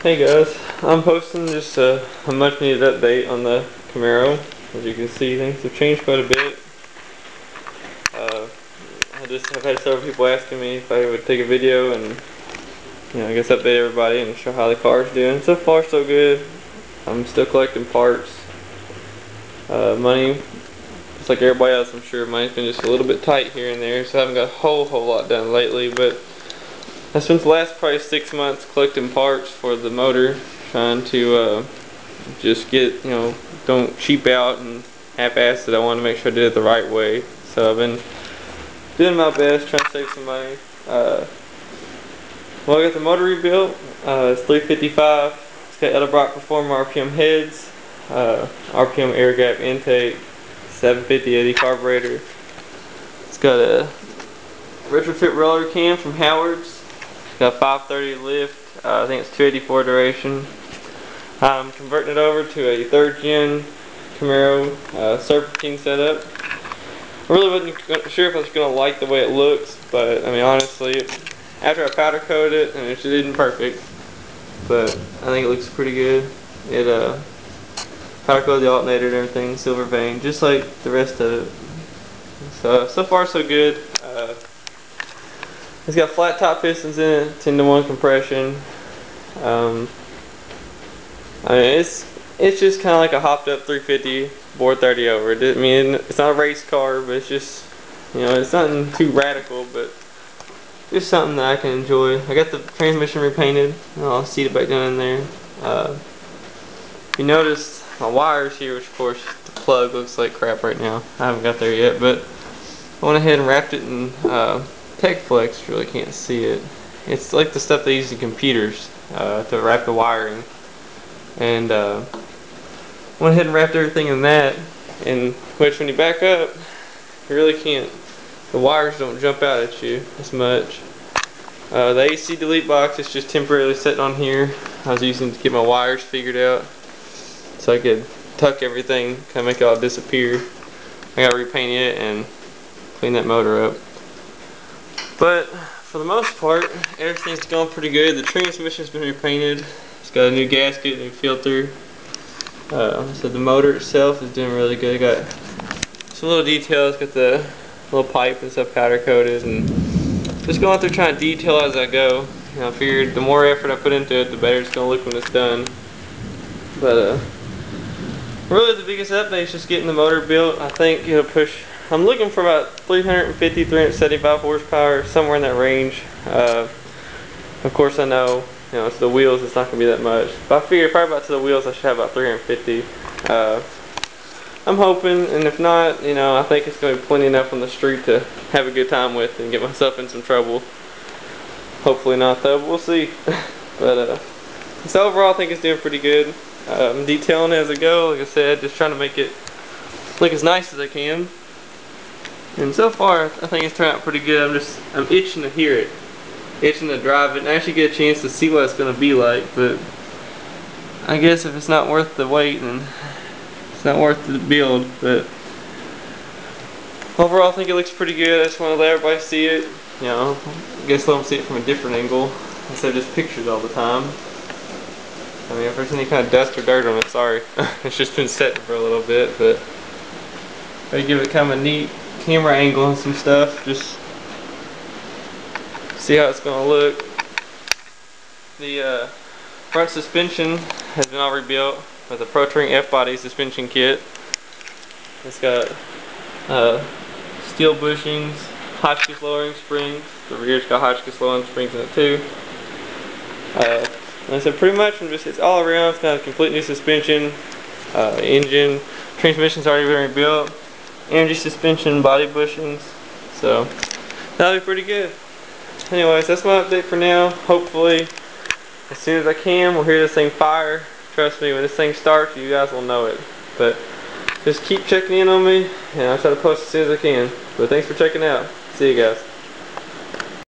Hey guys, I'm posting just a much needed update on the Camaro. As you can see, things have changed quite a bit. I just have had several people asking me if I would take a video and, I guess update everybody and show how the car's doing. So far so good. I'm still collecting parts. Money, just like everybody else, I'm sure money's been just a little bit tight here and there, so I haven't got a whole lot done lately, but I spent the last probably 6 months collecting parts for the motor, trying to just get, don't cheap out and half-ass it. I want to make sure I did it the right way. So I've been doing my best, trying to save some money. Well, I got the motor rebuilt. It's 355. It's got Edelbrock Performer RPM heads, RPM air gap intake, 750 AD carburetor. It's got a retrofit roller cam from Howard's. Got 530 lift, I think it's 284 duration. I'm converting it over to a 3rd gen Camaro serpentine setup. I really wasn't sure if I was going to like the way it looks, but I mean honestly, after I powder coated it, and it just isn't perfect, but I think it looks pretty good. It powder coated the alternator and everything, silver vein, just like the rest of it. So far so good. It's got flat top pistons in it, 10-to-1 compression. I mean, it's just kind of like a hopped up 350 bored 30 over. I mean, it's not a race car, but it's just, it's nothing too radical, but just something that I can enjoy. I got the transmission repainted. I'll seat it back down in there. You notice my wires here, which of course the plug looks like crap right now. I haven't got there yet, but I went ahead and wrapped it in Tech Flex. Really can't see it. It's like the stuff they use in computers to wrap the wiring. And went ahead and wrapped everything in that. In which, when you back up, you really can't. The wires don't jump out at you as much. The AC delete box is just temporarily sitting on here. I was using it to get my wires figured out, so I could tuck everything, kind of make it all disappear. I got to repaint it and clean that motor up. But for the most part, everything's going pretty good. The transmission's been repainted. It's got a new gasket, new filter. So the motor itself is doing really good. Got some little details. Got the little pipe and stuff powder coated, and just going through trying to detail as I go. I figured the more effort I put into it, the better it's going to look when it's done. But really the biggest update is just getting the motor built. I think it'll push. I'm looking for about 350, 375 horsepower, somewhere in that range. Of course I know, it's the wheels, it's not going to be that much. But I figure if I got to the wheels, I should have about 350. I'm hoping, and if not, I think it's going to be plenty enough on the street to have a good time with and get myself in some trouble. Hopefully not though, but we'll see. But so overall I think it's doing pretty good. I'm detailing it as I go, like I said, just trying to make it look as nice as I can. And so far, I think it's turned out pretty good. I'm itching to hear it, itching to drive it, and actually get a chance to see what it's going to be like. But I guess if it's not worth the wait, then it's not worth the build. But overall, I think it looks pretty good. I just want to let everybody see it. I guess let them see it from a different angle instead of just pictures all the time. I mean, if there's any kind of dust or dirt on it, sorry. It's just been sitting for a little bit, but I give it kind of a neat camera angle and some stuff, just see how it's going to look. The front suspension has been all rebuilt with a Pro Touring F-body suspension kit. It's got steel bushings, Hotchkiss lowering springs. The rear's got Hotchkiss lowering springs in it too. And so pretty much it's all around. It's got a complete new suspension, engine, transmission's already been rebuilt. Energy suspension, body bushings, so that'll be pretty good. Anyways, that's my update for now. Hopefully, as soon as I can, we'll hear this thing fire. Trust me, when this thing starts, you guys will know it. But just keep checking in on me, and I'll try to post as soon as I can. But thanks for checking out. See you guys.